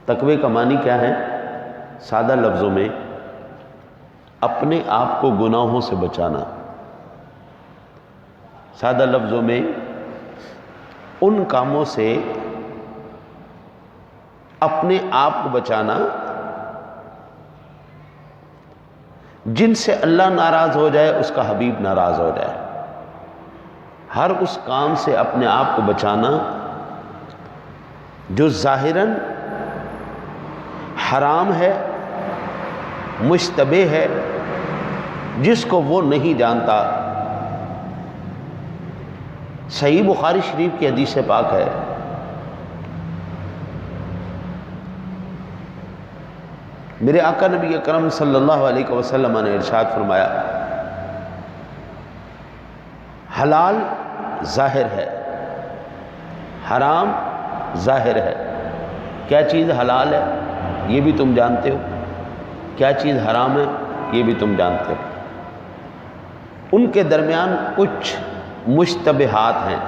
تقوی کا معنی کیا ہے؟ سادہ لفظوں میں اپنے آپ کو گناہوں سے بچانا، سادہ لفظوں میں ان کاموں سے اپنے آپ کو بچانا جن سے اللہ ناراض ہو جائے، اس کا حبیب ناراض ہو جائے۔ ہر اس کام سے اپنے آپ کو بچانا جو ظاہراً حرام ہے، مشتبہ ہے، جس کو وہ نہیں جانتا۔ صحیح بخاری شریف کی حدیث پاک ہے، میرے آقا نبی اکرم صلی اللہ علیہ وسلم نے ارشاد فرمایا، حلال ظاہر ہے، حرام ظاہر ہے۔ کیا چیز حلال ہے یہ بھی تم جانتے ہو، کیا چیز حرام ہے یہ بھی تم جانتے ہو۔ ان کے درمیان کچھ مشتبہات ہیں،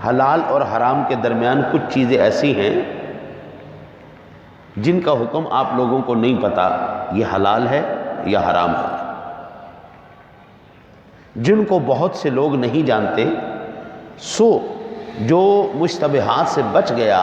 حلال اور حرام کے درمیان کچھ چیزیں ایسی ہیں جن کا حکم آپ لوگوں کو نہیں پتا یہ حلال ہے یا حرام ہے، جن کو بہت سے لوگ نہیں جانتے۔ سو جو مشتبہات سے بچ گیا